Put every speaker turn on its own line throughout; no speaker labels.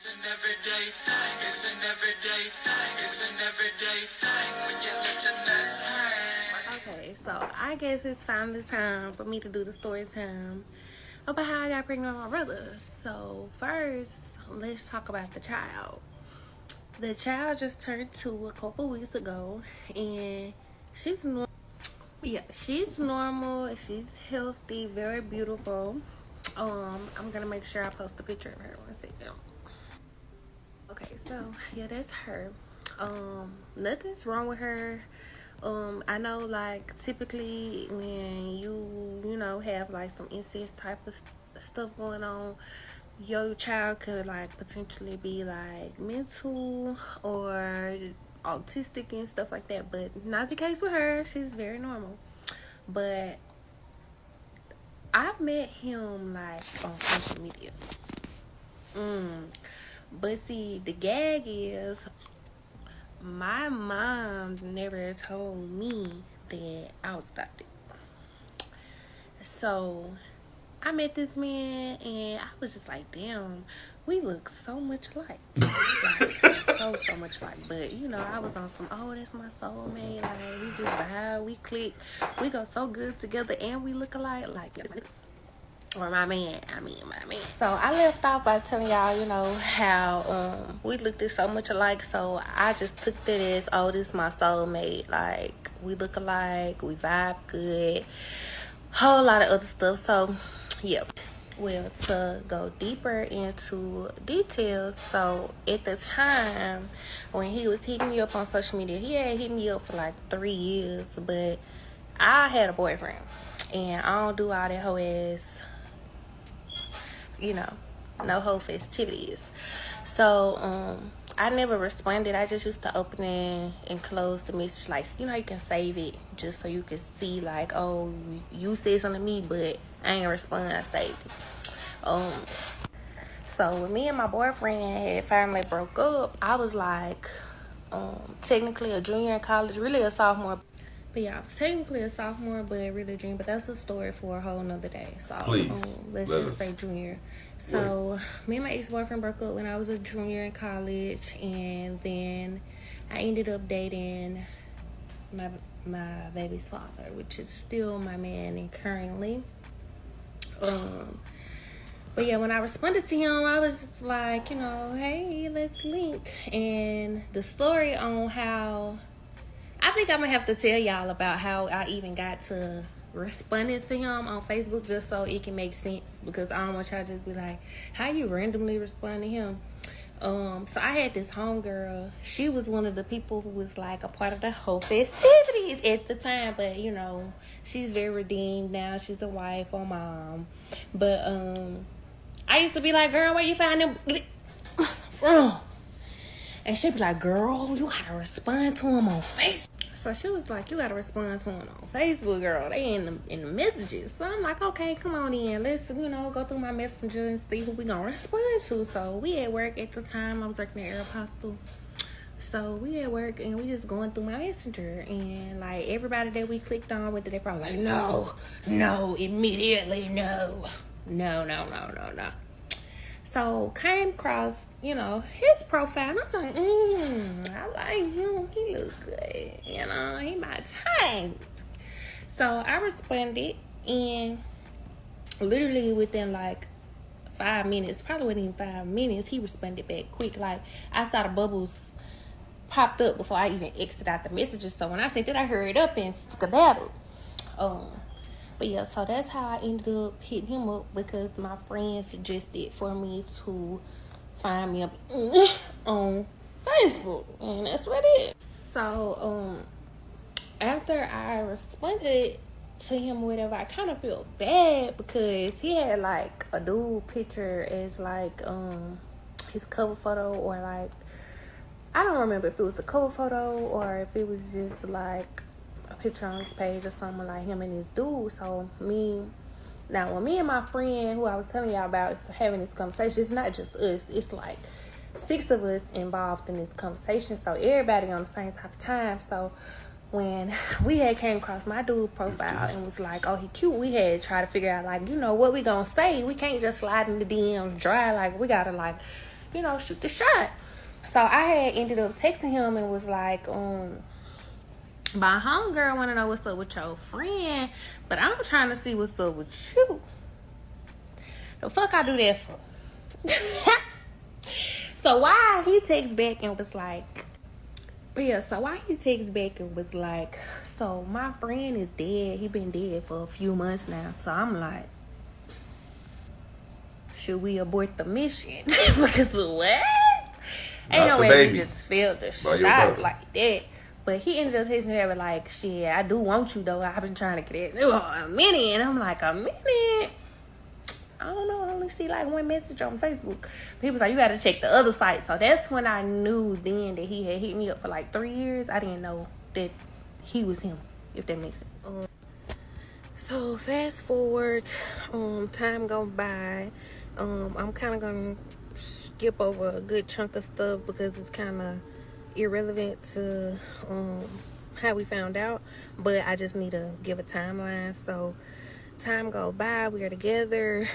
It's an everyday thing. It's an everyday thing. It's an everyday thing when you let your nuts hang. Okay, so I guess it's finally time for me to do the story time about how I got pregnant with my brother. So first, let's talk about the child. The child just turned 2 a couple weeks ago, and she's normal. Yeah, she's normal. She's healthy, very beautiful. I'm gonna make sure I post a picture of her one second. Okay, so yeah, that's her. Nothing's wrong with her. I know, like, typically when you know have like some incest type of stuff going on, your child could like potentially be like mental or autistic and stuff like that, but not the case with her. She's very normal. But I met him like on social media. But see, the gag is my mom never told me that I was adopted. So I met this man and I was just like, damn, we look so much alike. Like, so much alike. But you know, I was on some, oh, that's my soulmate. Like, we just vibe, we click, we go so good together, and we look alike. Like, or my man. So I left off by telling y'all, you know, how we looked at so much alike. So I just took that as, oh, this is my soulmate. Like, we look alike, we vibe good, whole lot of other stuff. So yeah. Well, to go deeper into details, so at the time when he was hitting me up on social media, he had hit me up for like 3 years, but I had a boyfriend, and I don't do all that whole ass, you know, no whole festivities. So I never responded. I just used to open it and close the message, like, you know, you can save it just so you can see, like, oh, you said something to me, but I ain't respond. I saved it. So when me and my boyfriend had finally broke up, I was like technically a junior in college, really a sophomore. But yeah, I was technically a sophomore, but really a junior. But that's a story for a whole nother day. So let's just say junior. So me and my ex-boyfriend broke up when I was a junior in college, and then I ended up dating my baby's father, which is still my man and currently. But yeah, when I responded to him, I was just like, you know, hey, let's link. And the story on how, I think I'm going to have to tell y'all about how I even got to responding to him on Facebook, just so it can make sense. Because I don't want y'all to just be like, how you randomly respond to him? So I had this homegirl. She was one of the people who was like a part of the whole festivities at the time. But, you know, she's very redeemed now. She's a wife or mom. But, I used to be like, girl, where you find them from? And she'd be like, girl, you gotta respond to them on Facebook. So she was like, you gotta respond to them on Facebook, girl. They in the messages. So I'm like, okay, come on in. Let's, you know, go through my messenger and see who we gonna respond to. So we at work at the time. I was working at Aeropostale. So we at work and we just going through my messenger, and like everybody that we clicked on with it, they probably like, no, immediately, no. So came across, you know, his profile, and I'm like, I like him. He looks good, you know, he my type. So I responded, and literally within like 5 minutes, probably within 5 minutes, he responded back quick. Like, I saw the bubbles popped up before I even exited out the messages. So when I said that, I hurried up and skedaddled. But yeah, so that's how I ended up hitting him up, because my friend suggested for me to find me up on Facebook, and that's what it is. So after I responded to him or whatever, I kind of felt bad because he had like a dude picture as like his cover photo, or like, I don't remember if it was a cover photo or if it was just like a picture on his page or something, like him and his dude. So when me and my friend who I was telling y'all about is having this conversation, it's not just us, it's like 6 of us involved in this conversation, so everybody on the same type of time. So when we had came across my dude profile and was like, oh, he cute, we had tried to figure out, like, you know, what we gonna say. We can't just slide in the DMs dry. Like, we gotta, like, you know, shoot the shot. So I had ended up texting him and was like, my homegirl want to know what's up with your friend, but I'm trying to see what's up with you. The fuck I do that for? So why he texted back and was like, so my friend is dead. He been dead for a few months now. So I'm like, should we abort the mission? Because what? Ain't no way we just failed the shot like that. But he ended up texting me that like, shit, I do want you though. I've been trying to get it a minute. And I'm like, a minute? I don't know. I only see like one message on Facebook. He was like, you got to check the other site. So that's when I knew then that he had hit me up for like 3 years. I didn't know that he was him, if that makes sense. So fast forward, time go by. I'm kind of going to skip over a good chunk of stuff because it's kind of irrelevant to how we found out. But I just need to give a timeline. So time go by, we are together.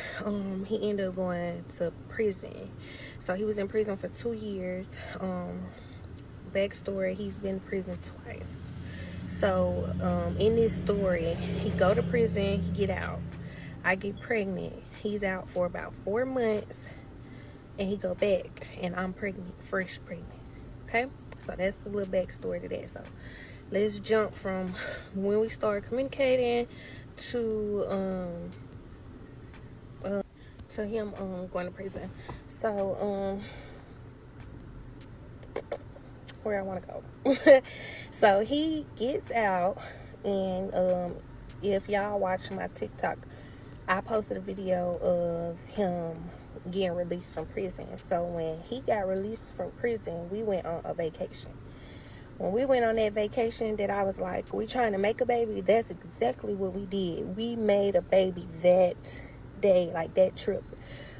He ended up going to prison. So he was in prison for 2 years. Backstory, he's been in prison twice. So in this story, he go to prison, he get out. I get pregnant. He's out for about 4 months and he go back and I'm pregnant, fresh pregnant. Okay, so that's the little backstory to that. So let's jump from when we started communicating to him going to prison. So where I want to go. So he gets out, and if y'all watch my TikTok, I posted a video of him getting released from prison. So when he got released from prison, we went on a vacation. When we went on that vacation that I was like, we trying to make a baby, that's exactly what we did. We made a baby that day, like that trip.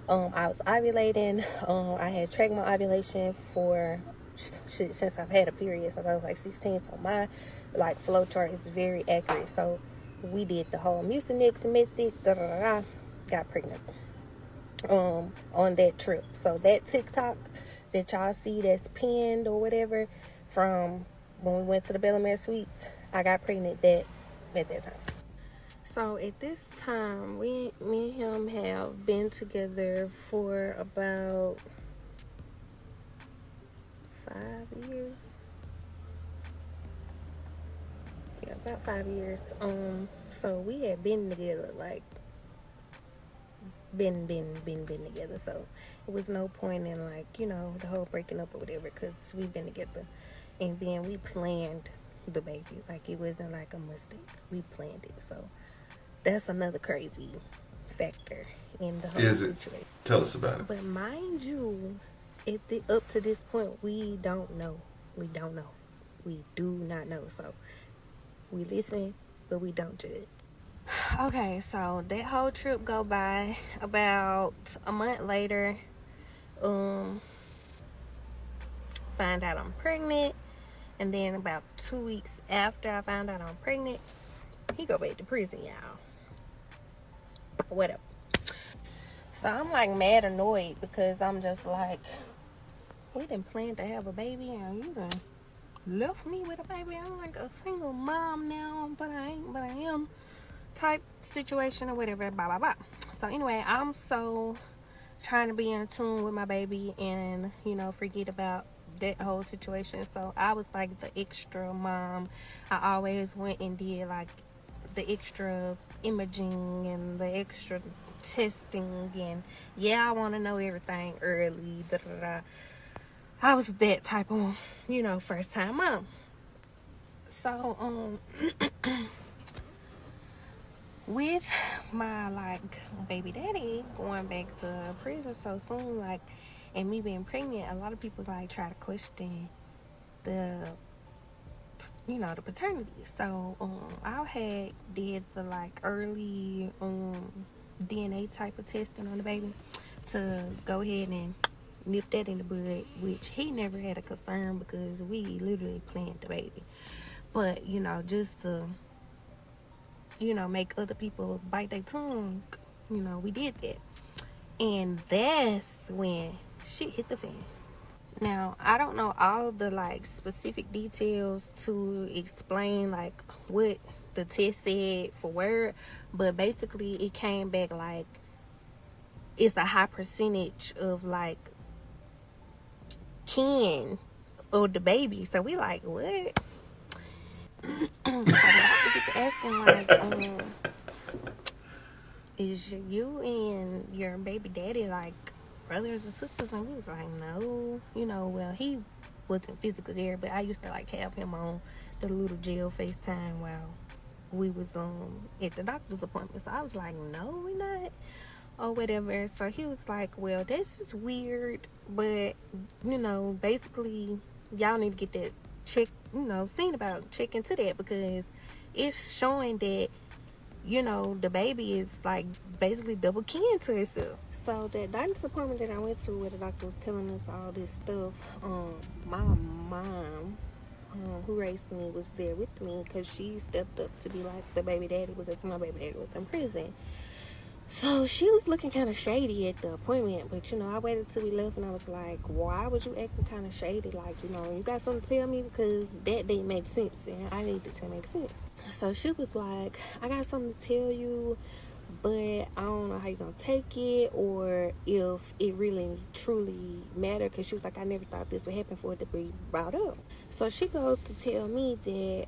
I was ovulating. I had tracked my ovulation for since I've had a period since I was like 16. So my like flow chart is very accurate. So we did the whole Mucinex method, got pregnant on that trip. So that TikTok that y'all see that's pinned or whatever from when we went to the Bellamere Suites, I got pregnant at that time. So at this time, me and him have been together for about 5 years. Yeah, about 5 years. So we had been together, like been together. So it was no point in like, you know, the whole breaking up or whatever, because we've been together. And then we planned the baby. Like, it wasn't like a mistake. We planned it. So that's another crazy factor in the whole situation.
Tell us about it.
But mind you, up to this point, we don't know. We do not know. So we listen, but we don't judge. Okay, so that whole trip go by. About a month later, find out I'm pregnant. And then about 2 weeks after I found out I'm pregnant, he go back to prison, y'all. Whatever. So I'm like mad annoyed because I'm just like, we didn't plan to have a baby and you done left me with a baby. I'm like a single mom now, but I am type situation or whatever, blah blah blah. So anyway, I'm so trying to be in tune with my baby and, you know, forget about that whole situation. So I was like the extra mom. I always went and did like the extra imaging and the extra testing, and yeah, I want to know everything early. I was that type of, you know, first time mom. So with my like baby daddy going back to prison so soon, like, and me being pregnant, a lot of people like try to question the, you know, the paternity. So I had did the like early DNA type of testing on the baby to go ahead and nip that in the bud, which he never had a concern because we literally planned the baby. But, you know, just to, you know, make other people bite their tongue, you know, we did that. And that's when shit hit the fan. Now, I don't know all the like specific details to explain like what the test said for word, but basically it came back like it's a high percentage of like kin of the baby. So we like, what? So I get to asking like, is you and your baby daddy like brothers and sisters? And we was like, no, you know, well, he wasn't physically there, but I used to like have him on the little jail FaceTime while we was at the doctor's appointment. So I was like, no, we not, or whatever. So he was like, well, this is weird, but you know, basically y'all need to get that check, you know, seen about, check into that, because it's showing that, you know, the baby is like basically double kin to itself. So that doctor's appointment that I went to, where the doctor was telling us all this stuff, my mom, who raised me, was there with me, because she stepped up to be like the baby daddy, because my baby daddy was in prison. So she was looking kind of shady at the appointment, but you know, I waited till we left, and I was like, why would you acting kind of shady? Like, you know, you got something to tell me, because that didn't make sense, and I needed to make sense. So she was like, I got something to tell you, but I don't know how you're gonna take it, or if it really truly mattered, because she was like, I never thought this would happen for it to be brought up. So she goes to tell me that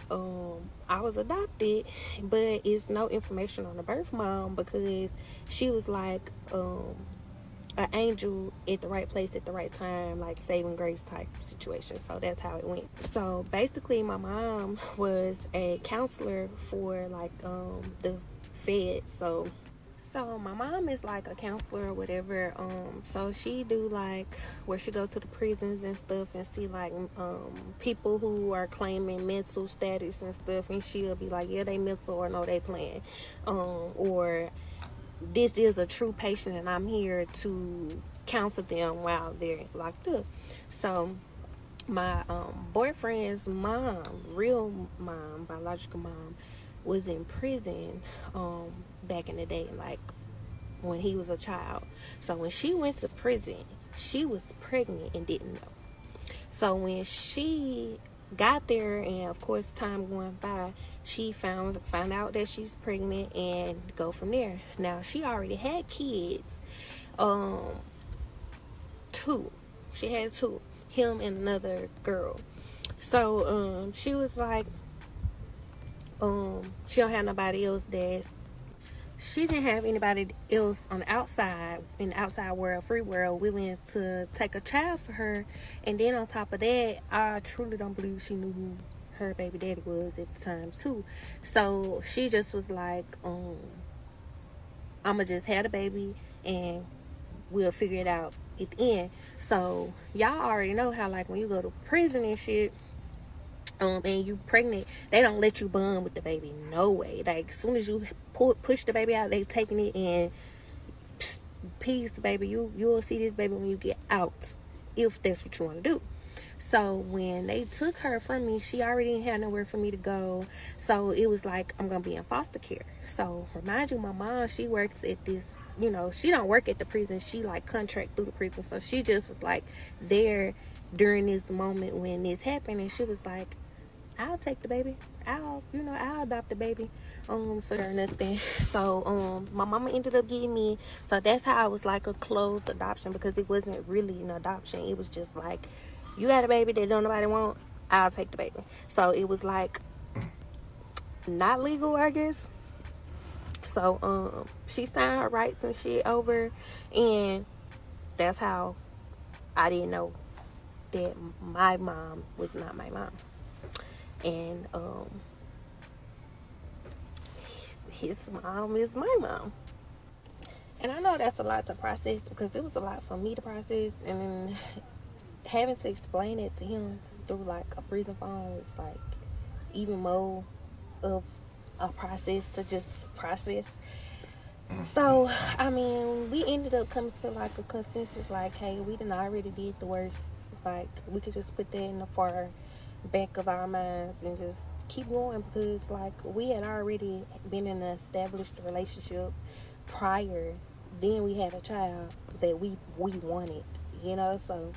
I was adopted, but it's no information on the birth mom, because she was like an angel at the right place at the right time, like saving grace type situation. So that's how it went. So basically my mom was a counselor for like the Fed. So my mom is like a counselor or whatever. So she do like where she go to the prisons and stuff and see like people who are claiming mental status and stuff, and she'll be like, yeah, they mental, or no, they playing, or this is a true patient and I'm here to counsel them while they're locked up. So my boyfriend's mom, real mom, biological mom, was in prison back in the day, like when he was a child. So when she went to prison, she was pregnant and didn't know. So when she got there, and of course time going by, she found out that she's pregnant and go from there. Now she already had kids, two. She had two, him and another girl. So she was like, she don't have nobody else that's, she didn't have anybody else on the outside, in the outside world, free world, willing to take a child for her. And then on top of that, I truly don't believe she knew who her baby daddy was at the time too. So she just was like, I'ma just have a baby and we'll figure it out at the end. So y'all already know how like when you go to prison and shit, and you pregnant, they don't let you bond with the baby, no way. Like as soon as you push the baby out, they taking it and peace, baby, you'll see this baby when you get out, if that's what you want to do. So when they took her from me, she already didn't have nowhere for me to go. So it was like, I'm gonna be in foster care. So remind you, my mom, she works at this, you know, she don't work at the prison, she like contract through the prison. So she just was like there during this moment when this happened, and she was like, I'll take the baby, I'll adopt the baby. So or nothing. So my mama ended up getting me. So that's how it was like a closed adoption, because it wasn't really an adoption. It was just like, you got a baby that don't nobody want, I'll take the baby. So it was like not legal, I guess. So she signed her rights and shit over, and that's how I didn't know that my mom was not my mom. And his mom is my mom. And I know that's a lot to process, because it was a lot for me to process, and then having to explain it to him through like a prison phone is like even more of a process to just process. So I mean, we ended up coming to like a consensus, like, hey, we done already did the worst. Like we could just put that in the far back of our minds and just keep going, because like we had already been in an established relationship prior. Then we had a child that we wanted, So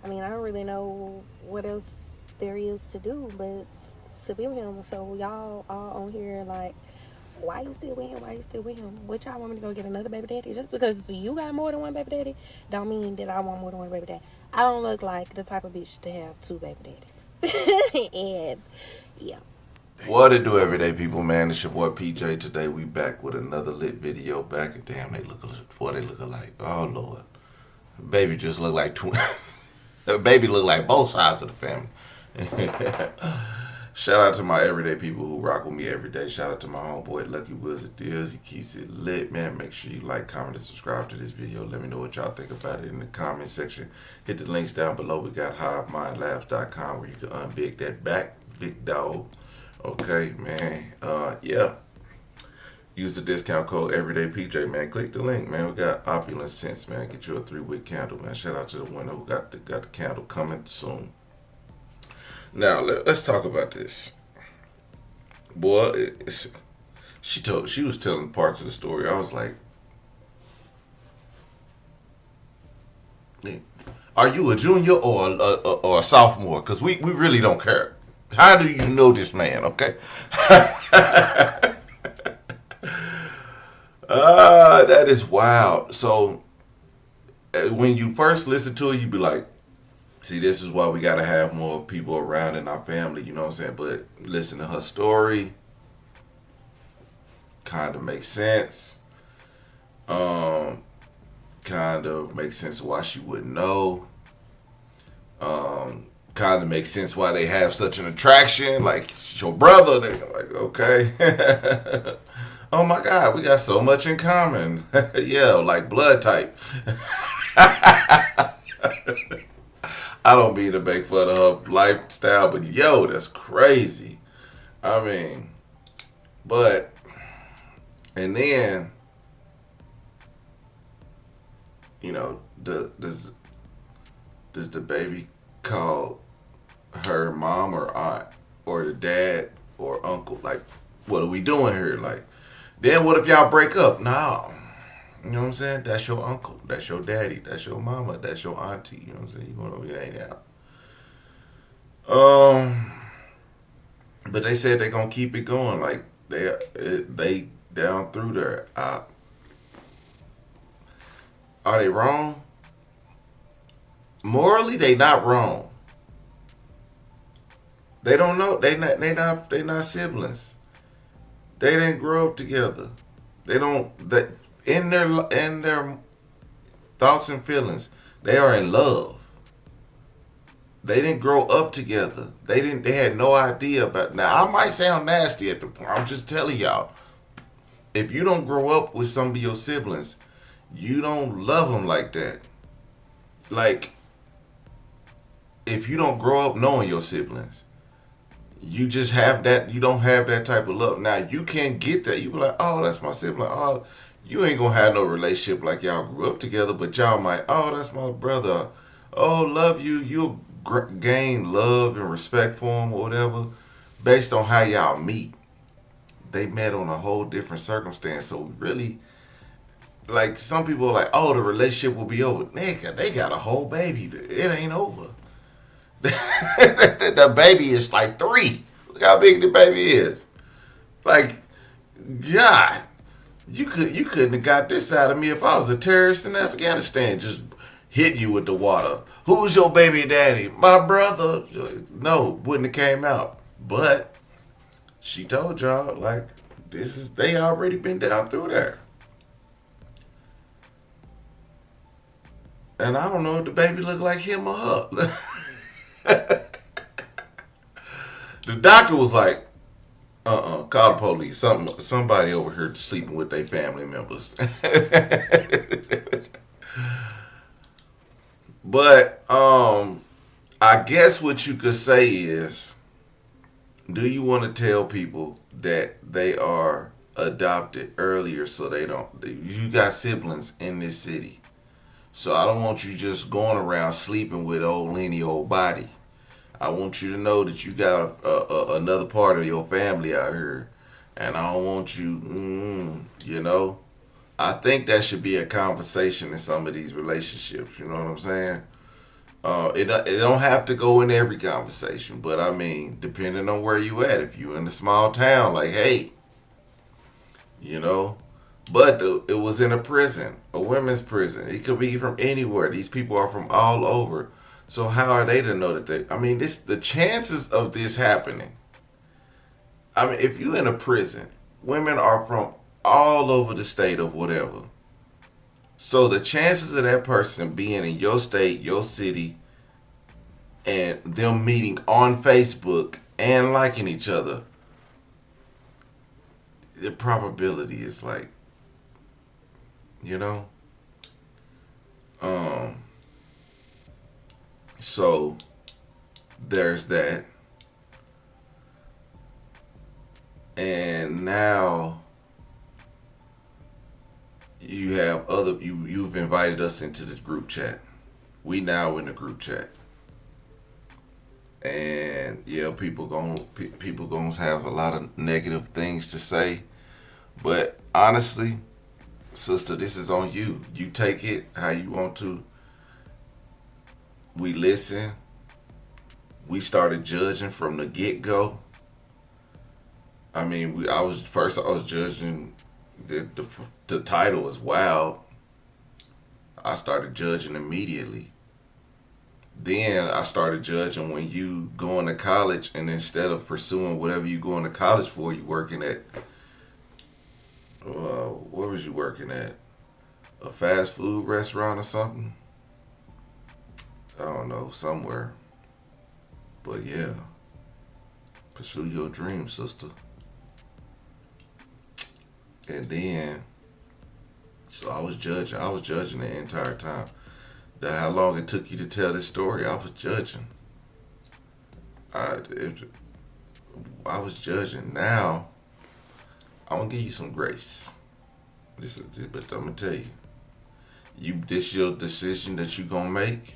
I mean, I don't really know what else there is to do but to be with him. So y'all all on here like, why you still with him? Why you still with him? What y'all want me to go get another baby daddy? Just because you got more than one baby daddy, don't mean that I want more than one baby daddy. I don't look like the type of bitch to have two baby daddies. And yeah.
What it do, everyday people, man? It's your boy PJ. Today we back with another lit video. Back at damn, they look alike. Oh Lord, baby just look like twin. Baby look like both sides of the family. Shout out to my everyday people who rock with me every day. Shout out to my homeboy Lucky Wizard Deals. He keeps it lit, man. Make sure you like, comment, and subscribe to this video. Let me know what y'all think about it in the comment section. Hit the links down below. We got HiveMindLabs.com where you can unbig that back, big dog. Okay, man. Yeah. Use the discount code everydaypj, man. Click the link, man. We got Opulence Scents, man. Get you a 3-wick candle, man. Shout out to the winner who got the candle coming soon. Now let's talk about this. Boy, she was telling parts of the story. I was like, are you a junior or a sophomore? Because we really don't care. How do you know this man? Okay. That is wild. So when you first listen to it, you be like, see, this is why we got to have more people around in our family, you know what I'm saying? But listen to her story, kind of makes sense. Kind of makes sense why she wouldn't know. Kind of makes sense why they have such an attraction. Like, it's your brother. They're like, okay. Oh my God, we got so much in common. Yeah, like blood type. I don't mean to make fun of her lifestyle, but yo, that's crazy. I mean, but, and then, you know, does the baby call her mom or aunt or the dad or uncle? Like, what are we doing here? Like, then what if y'all break up? No. You know what I'm saying? That's your uncle. That's your daddy. That's your mama. That's your auntie. You know what I'm saying? You want to hang out. But they said they're gonna keep it going. Like they down through there. Are they wrong? Morally, they not wrong. They don't know. They not siblings. They didn't grow up together. They don't. They, in their thoughts and feelings, they are in love. They didn't grow up together. They had no idea about. Now I might sound nasty at the point. I'm just telling y'all. If you don't grow up with some of your siblings, you don't love them like that. Like, if you don't grow up knowing your siblings, you just have that. You don't have that type of love. Now you can't get that. You be like, oh, that's my sibling. Oh, you ain't gonna have no relationship like y'all grew up together, but y'all might. Oh, that's my brother. Oh, love you. You'll gain love and respect for him or whatever, based on how y'all meet. They met on a whole different circumstance. So really, like, some people are like, oh, the relationship will be over. Nigga, they got a whole baby. It ain't over. The baby is like 3. Look how big the baby is. Like, God, you couldn't have got this out of me if I was a terrorist in Afghanistan. Just hit you with the water. Who's your baby daddy? My brother. No, wouldn't have came out. But she told y'all, like, they already been down through there. And I don't know if the baby look like him or her. The doctor was like, call the police. Somebody over here sleeping with their family members. But I guess what you could say is, do you want to tell people that they are adopted earlier so they don't? You got siblings in this city, so I don't want you just going around sleeping with old leany old body. I want you to know that you got another part of your family out here, and I don't want you, I think that should be a conversation in some of these relationships. You know what I'm saying? It don't have to go in every conversation, but I mean, depending on where you at, if you in a small town, like, hey, you know, but it was in a prison, a women's prison. It could be from anywhere. These people are from all over. So how are they to know that they? I mean, the chances of this happening. I mean, if you in a prison, women are from all over the state of whatever. So the chances of that person being in your state, your city, and them meeting on Facebook and liking each other, the probability is like, you know. Um. So there's that, and now you have you've invited us into the group chat. We now in the group chat, and yeah, people gonna have a lot of negative things to say. But honestly, sister, this is on you. You take it how you want to. We listen. We started judging from the get go. I mean, I was judging the title is wild. I started judging immediately. Then I started judging when you going to college and instead of pursuing whatever you going to college for, you working at where was you working at? A fast food restaurant or something? I don't know, somewhere. But yeah, pursue your dream, sister. And then, so I was judging. I was judging the entire time. How long it took you to tell this story, I was judging. I it, I was judging. Now I'm gonna give you some grace. But I'm gonna tell you, this your decision that you gonna make,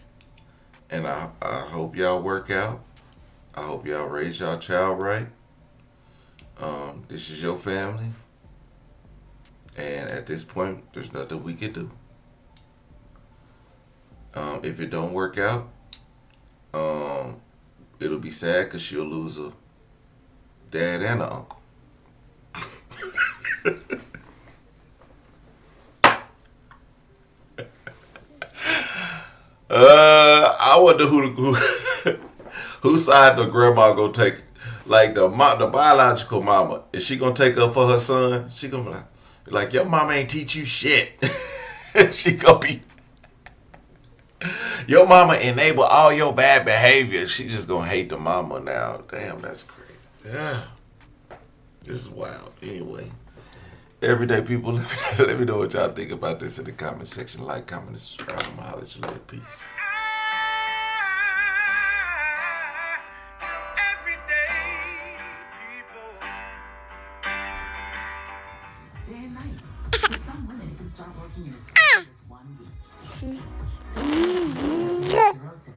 and I hope y'all work out. I hope y'all raise y'all child right. This is your family, and at this point, there's nothing we can do. If it don't work out, um, it'll be sad because she'll lose a dad and an uncle. I wonder whose side the grandma gonna take. Like the biological mama, is she gonna take up for her son? She gonna be like your mama ain't teach you shit. She gonna be your mama enable all your bad behavior. She just gonna hate the mama now. Damn, that's crazy. Yeah, this is wild. Anyway, everyday people, let me know what y'all think about this in the comment section. Like, comment, and subscribe. I'm gonna holler at you later. Peace. Day and night. For some women, it can start working in as fast as 1 week.